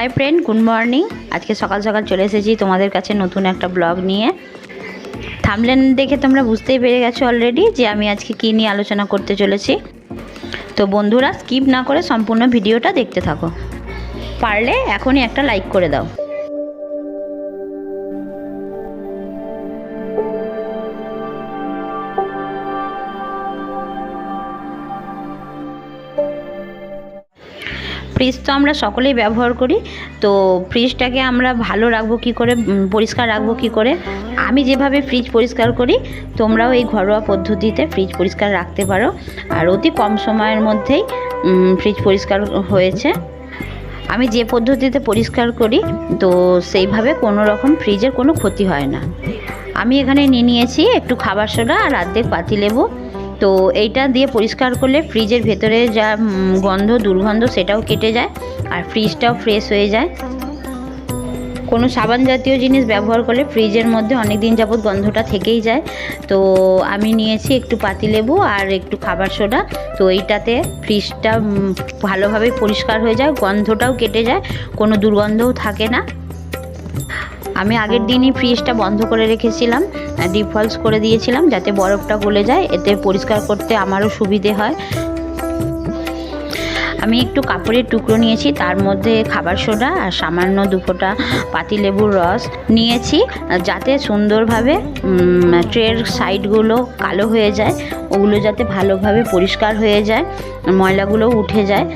Hi friend, good morning. आज के सकाल सकाल चले एसेছি তোমাদের কাছে নতুন একটা ব্লগ নিয়ে। থাম্বনেল দেখে তোমরা বুঝতেই পেরে গেছো অলরেডি যে আমি আজকে কি নিয়ে আলোচনা করতে চলেছি। তো বন্ধুরা স্কিপ না করে সম্পূর্ণ ভিডিওটা দেখতে থাকো, পারলে এখনই একটা লাইক করে দাও। ফ্রিজ তো আমরা সকলেই ব্যবহার করি। তো ফ্রিজটাকে আমরা ভালো রাখবো কী করে, পরিষ্কার রাখবো কী করে, আমি যেভাবে ফ্রিজ পরিষ্কার করি তোমরাও এই ঘরোয়া পদ্ধতিতে ফ্রিজ পরিষ্কার রাখতে পারো। আর অতি কম সময়ের মধ্যেই ফ্রিজ পরিষ্কার হয়েছে। আমি যে পদ্ধতিতে পরিষ্কার করি তো সেইভাবে কোনো রকম ফ্রিজের কোনো ক্ষতি হয় না। আমি এখানে নিয়ে নিয়েছি একটু খাবার সোডা আর অর্ধেক পাতিলেবু। তো এইটা দিয়ে পরিষ্কার করলে ফ্রিজের ভেতরে যা গন্ধ দুর্গন্ধ সেটাও কেটে যায় আর ফ্রিজটাও ফ্রেশ হয়ে যায়। কোনো সাবান জাতীয় জিনিস ব্যবহার করলে ফ্রিজের মধ্যে অনেক দিন যাবত গন্ধটা থেকেই যায়। তো আমি নিয়েছি একটু পাতিলেবু আর একটু খাবার সোডা। তো এইটাতে ফ্রিজটা ভালোভাবে পরিষ্কার হয়ে যায়, গন্ধটাও কেটে যায়, কোনো দুর্গন্ধও থাকে না। আমি আগের দিনই ফ্রিজটা বন্ধ করে রেখেছিলাম, ডিফল্ট করে দিয়েছিলাম যাতে বরফটা গলে যায়, এতে পরিষ্কার করতে আমারও সুবিধে হয়। আমি একটু কাপড়ের টুকরো নিয়েছি, তার মধ্যে খাবার সোডা আর সামান্য 2 ফোঁটা পাতিলেবুর রস নিয়েছি যাতে সুন্দরভাবে ট্রের সাইডগুলো কালো হয়ে যায়, ওগুলো যাতে ভালোভাবে পরিষ্কার হয়ে যায়, ময়লাগুলো উঠে যায়।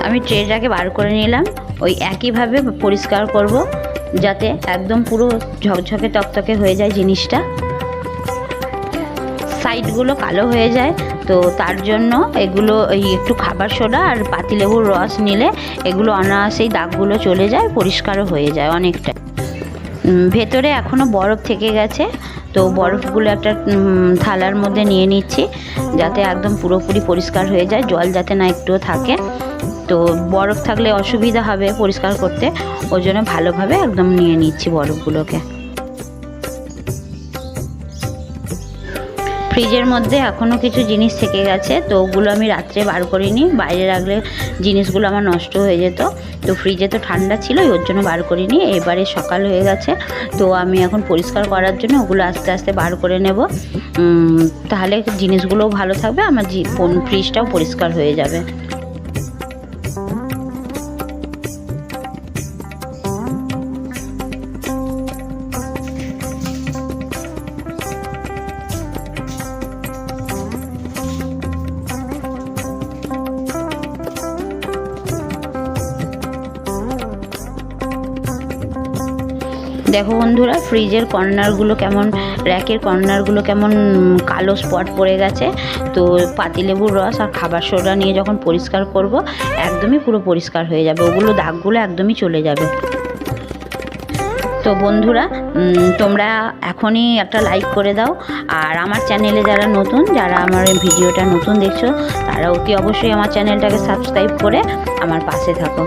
আমি ট্রেটাকে বার করে নিলাম, ওই একইভাবে পরিষ্কার করব যাতে একদম পুরো ঝকঝকে তকতকে হয়ে যায় জিনিসটা, সাইডগুলো কালো হয়ে যায়। তো তার জন্য এগুলো একটু খাবার সোডা আর পাতিলেবুর রস নিলে এগুলো অনায়াসেই দাগগুলো চলে যায়, পরিষ্কারও হয়ে যায় অনেকটা। ভেতরে এখনও বরফ থেকে গেছে, তো বরফগুলো একটা থালার মধ্যে নিয়ে নিচ্ছি যাতে একদম পুরোপুরি পরিষ্কার হয়ে যায়, জল যাতে না একটুও থাকে। তো বরফ থাকলে অসুবিধা হবে পরিষ্কার করতে, ওই জন্য ভালোভাবে একদম নিয়ে নিচ্ছি বরফগুলোকে। ফ্রিজের মধ্যে এখনও কিছু জিনিস থেকে গেছে, তো ওগুলো আমি রাত্রে বার করিনি, বাইরে রাখলে জিনিসগুলো আমার নষ্ট হয়ে যেত। তো ফ্রিজে তো ঠান্ডা ছিল ওর জন্য বার করিনি। এবারে সকাল হয়ে গেছে, তো আমি এখন পরিষ্কার করার জন্য ওগুলো আস্তে আস্তে বার করে নেব, তাহলে জিনিসগুলোও ভালো থাকবে, আমার ফ্রিজটাও পরিষ্কার হয়ে যাবে। দেখো বন্ধুরা, ফ্রিজের কর্নারগুলো কেমন, র্যাকের কর্নারগুলো কেমন কালো স্পট পড়ে গেছে। তো পাতিলেবুর রস আর খাবার সোডা নিয়ে যখন পরিষ্কার করব একদমই পুরো পরিষ্কার হয়ে যাবে, ওগুলো দাগগুলো একদমই চলে যাবে। তো বন্ধুরা তোমরা এখনই একটা লাইক করে দাও, আর আমার চ্যানেলে যারা নতুন, যারা আমার ভিডিওটা নতুন দেখছো তারা অতি অবশ্যই আমার চ্যানেলটাকে সাবস্ক্রাইব করে আমার পাশে থাকো।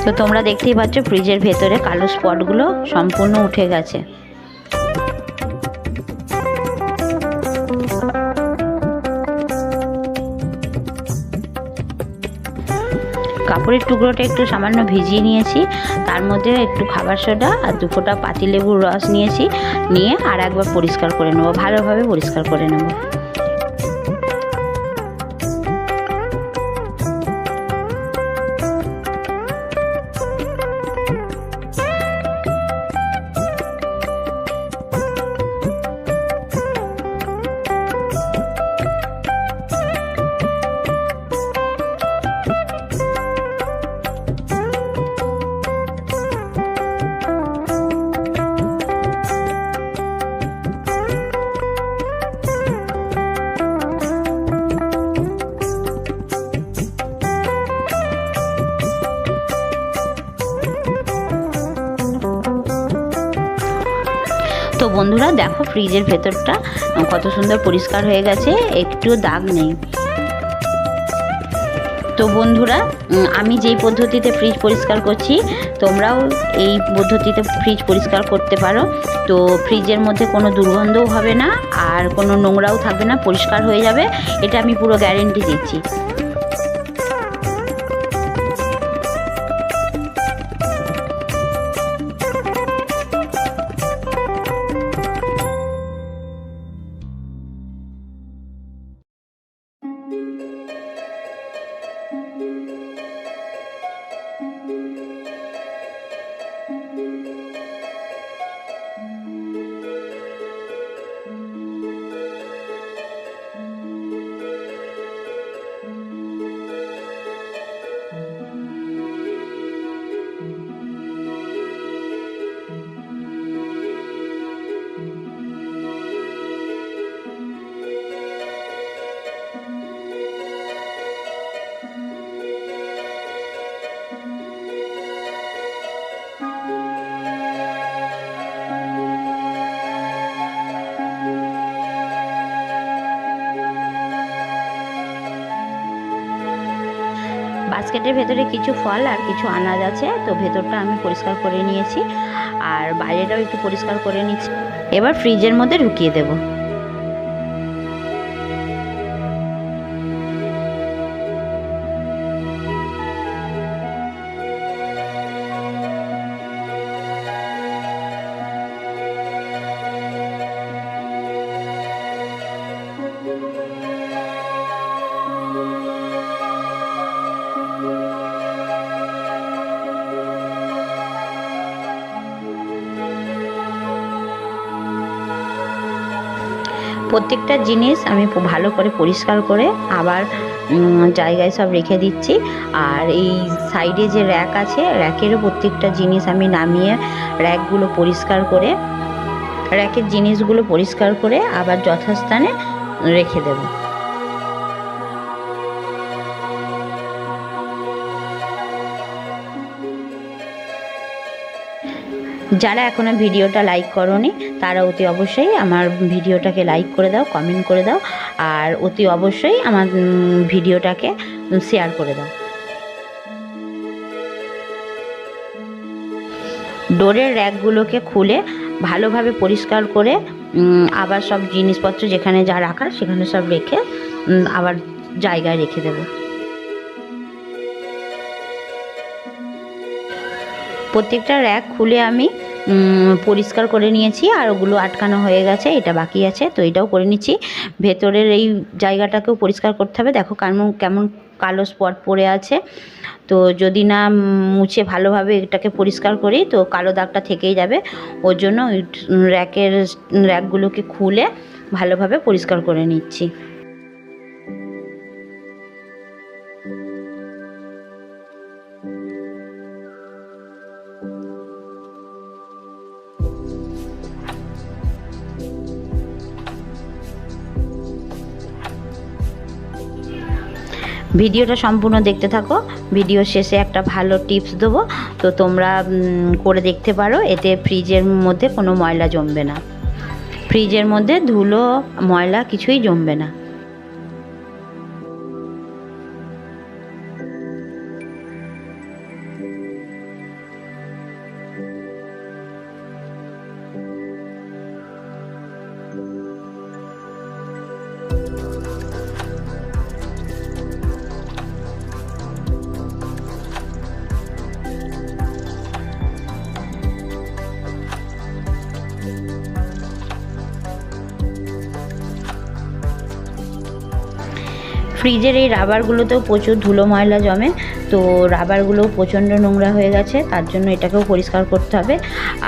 তো তোমরা দেখতেই পাচ্ছ ফ্রিজের ভেতরে কালো স্পটগুলো সম্পূর্ণ উঠে গেছে। কাপড়ের টুকরোটা একটু সামান্য ভিজিয়ে নিয়েছি, তার মধ্যে একটু খাবার সোডা আর 2 ফোঁটা পাতিলেবুর রস নিয়েছি, নিয়ে আর একবার পরিষ্কার করে নেবো, ভালোভাবে পরিষ্কার করে নেবো। বন্ধুরা দেখো ফ্রিজের ভেতরটা কত সুন্দর পরিষ্কার হয়ে গেছে, একটুও দাগ নেই। তো বন্ধুরা আমি যেই পদ্ধতিতে ফ্রিজ পরিষ্কার করছি তোমরাও এই পদ্ধতিতে ফ্রিজ পরিষ্কার করতে পারো। তো ফ্রিজের মধ্যে কোনো দুর্গন্ধও হবে না আর কোনো নোংরাও থাকবে না, পরিষ্কার হয়ে যাবে, এটা আমি পুরো গ্যারেন্টি দিচ্ছি। বাস্কেটের ভেতরে কিছু ফল আর কিছু আনাজ আছে, তো ভেতরটা আমি পরিষ্কার করে নিয়েছি আর বাইরেটাও একটু পরিষ্কার করে নিচ্ছি। এবার ফ্রিজের মধ্যে ঢুকিয়ে দেব। প্রত্যেকটা জিনিস আমি ভালো করে পরিষ্কার করে আবার জায়গায় সব রেখে দিচ্ছি। আর এই সাইডে যে র্যাক আছে, র্যাকেরও প্রত্যেকটা জিনিস আমি নামিয়ে র্যাকগুলো পরিষ্কার করে, র্যাকের জিনিসগুলো পরিষ্কার করে আবার যথাস্থানে রেখে দেব। যারা এখনও ভিডিওটা লাইক করোনি তারা অতি অবশ্যই আমার ভিডিওটাকে লাইক করে দাও, কমেন্ট করে দাও আর অতি অবশ্যই আমার ভিডিওটাকে শেয়ার করে দাও। ডোরের র্যাকগুলোকে খুলে ভালোভাবে পরিষ্কার করে আবার সব জিনিসপত্র যেখানে যা রাখার সেখানে সব রেখে আবার জায়গায় রেখে দেব। প্রত্যেকটা র্যাক খুলে আমি পরিষ্কার করে নিয়েছি আর ওগুলো আটকানো হয়ে গেছে, এটা বাকি আছে, তো এটাও করে নিচ্ছি। ভেতরের এই জায়গাটাকেও পরিষ্কার করতে হবে। দেখো কেমন কালো স্পট পড়ে আছে, তো যদি না মুছে ভালোভাবে এটাকে পরিষ্কার করি তো কালো দাগটা থেকেই যাবে। ওর জন্য র্যাকগুলোকে খুলে ভালোভাবে পরিষ্কার করে নিচ্ছি। ভিডিওটা সম্পূর্ণ দেখতে থাকো, ভিডিও শেষে একটা ভালো টিপস দেবো, তো তোমরা করে দেখতে পারো। এতে ফ্রিজের মধ্যে কোনো ময়লা জমবে না, ফ্রিজের মধ্যে ধুলো ময়লা কিছুই জমবে না। ফ্রিজের এই রাবারগুলোতেও প্রচুর ধুলো ময়লা জমে, তো রাবারগুলোও প্রচণ্ড নোংরা হয়ে গেছে, তার জন্য এটাকেও পরিষ্কার করতে হবে।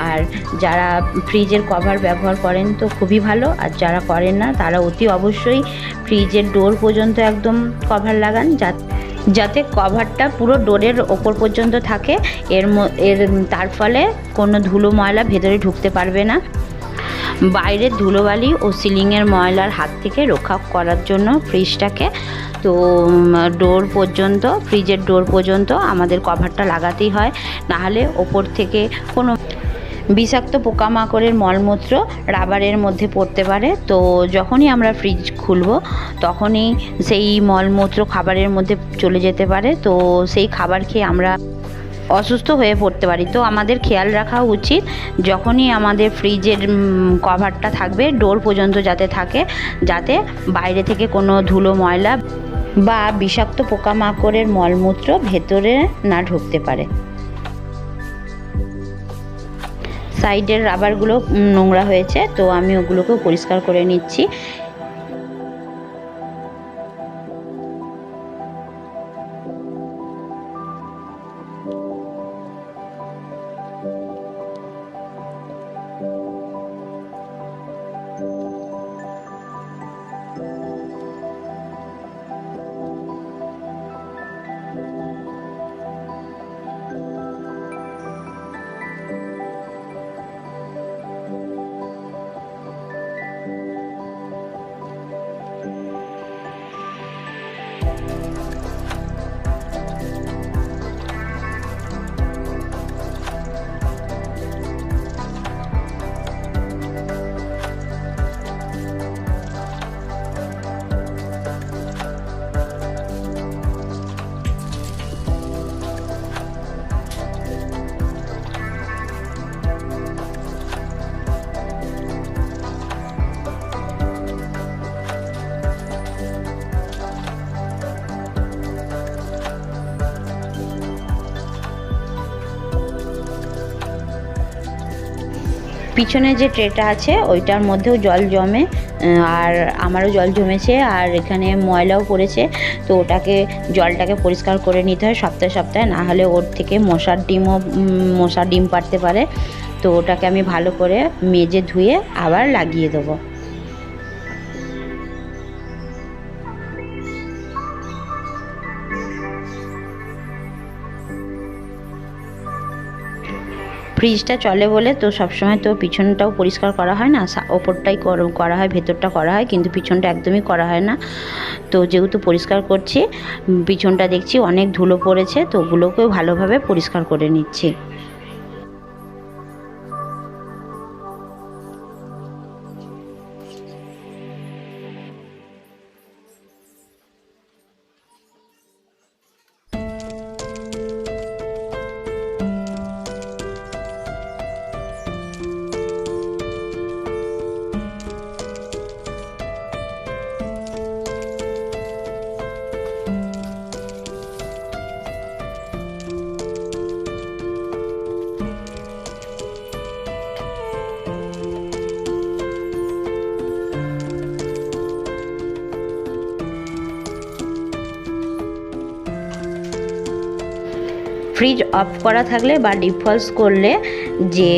আর যারা ফ্রিজের কভার ব্যবহার করেন তো খুবই ভালো, আর যারা করেন না তারা অতি অবশ্যই ফ্রিজের ডোর পর্যন্ত একদম কভার লাগান, যাতে কভারটা পুরো ডোরের ওপর পর্যন্ত থাকে। তার ফলে কোনো ধুলো ময়লা ভেতরে ঢুকতে পারবে না। বাইরের ধুলোবালি ও সিলিংয়ের ময়লার হাত থেকে রক্ষা করার জন্য ফ্রিজটাকে তো ফ্রিজের ডোর পর্যন্ত আমাদের কভারটা লাগাতেই হয়, নাহলে ওপর থেকে কোনো বিষাক্ত পোকামাকড়ের মলমূত্র রাবারের মধ্যে পড়তে পারে। তো যখনই আমরা ফ্রিজ খুলব তখনই সেই মলমূত্র খাবারের মধ্যে চলে যেতে পারে। তো সেই খাবার খেয়ে আমরা অসুস্থ হয়ে পড়তে পারি। তো আমাদের খেয়াল রাখা উচিত যখনই আমাদের ফ্রিজের কভারটা থাকবে ডোর পর্যন্ত যাতে থাকে, যাতে বাইরে থেকে কোনো ধুলো ময়লা বা বিষাক্ত পোকামাকড়ের মলমূত্র ভেতরে না ঢুকতে পারে। সাইডের রাবারগুলো নোংরা হয়েছে, তো আমি ওগুলোকেও পরিষ্কার করে নিচ্ছি। পিছনে যে ট্রেটা আছে ওইটার মধ্যেও জল জমে, আর আমারও জল জমেছে, আর এখানে ময়লাও পড়েছে। তো ওটাকে জলটাকে পরিষ্কার করে নিতে হয় সপ্তাহে সপ্তাহে, না হলে ওর থেকে মশার ডিম পাড়তে পারে। তো ওটাকে আমি ভালো করে মেজে ধুয়ে আবার লাগিয়ে দেবো। ফ্রিজটা চলে বলে তো সবসময় তো পিছনটাও পরিষ্কার করা হয় না, ওপরটাই করা হয়, ভেতরটা করা হয়, কিন্তু পিছনটা একদমই করা হয় না। তো যেহেতু পরিষ্কার করছি, পিছনটা দেখছি অনেক ধুলো পড়েছে, তো ওগুলোকেও ভালোভাবে পরিষ্কার করে নিচ্ছি। ফ্রিজ অফ করা থাকলে বা ডিফল্ট করলে যে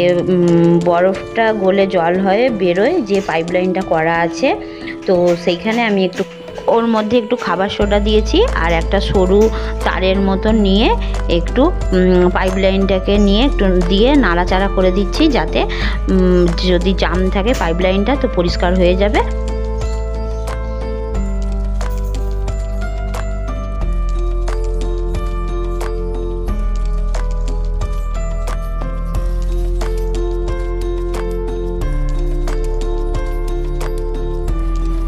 বরফটা গলে জল হয়ে বেরোয়, যে পাইপলাইনটা করা আছে, তো সেইখানে আমি একটু ওর মধ্যে একটু খাবার সোডা দিয়েছি, আর একটা সরু তারের মতন নিয়ে একটু পাইপলাইনটাকে নিয়ে একটু দিয়ে নাড়াচাড়া করে দিচ্ছি, যাতে যদি জাম থাকে পাইপলাইনটা তো পরিষ্কার হয়ে যাবে।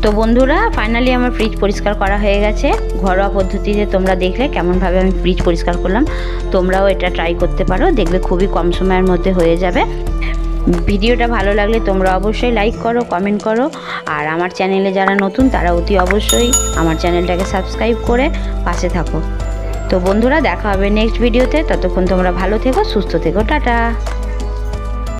তো বন্ধুরা, ফাইনালি আমার ফ্রিজ পরিষ্কার করা হয়ে গেছে। ঘরোয়া পদ্ধতিতে তোমরা দেখলে কেমনভাবে আমি ফ্রিজ পরিষ্কার করলাম। তোমরাও এটা ট্রাই করতে পারো, দেখবে খুবই কম সময়ের মধ্যে হয়ে যাবে। ভিডিওটা ভালো লাগলে তোমরা অবশ্যই লাইক করো, কমেন্ট করো, আর আমার চ্যানেলে যারা নতুন তারা অতি অবশ্যই আমার চ্যানেলটাকে সাবস্ক্রাইব করে পাশে থাকো। তো বন্ধুরা, দেখা হবে নেক্সট ভিডিওতে। ততক্ষণ তোমরা ভালো থেকো, সুস্থ থেকো, টাটা।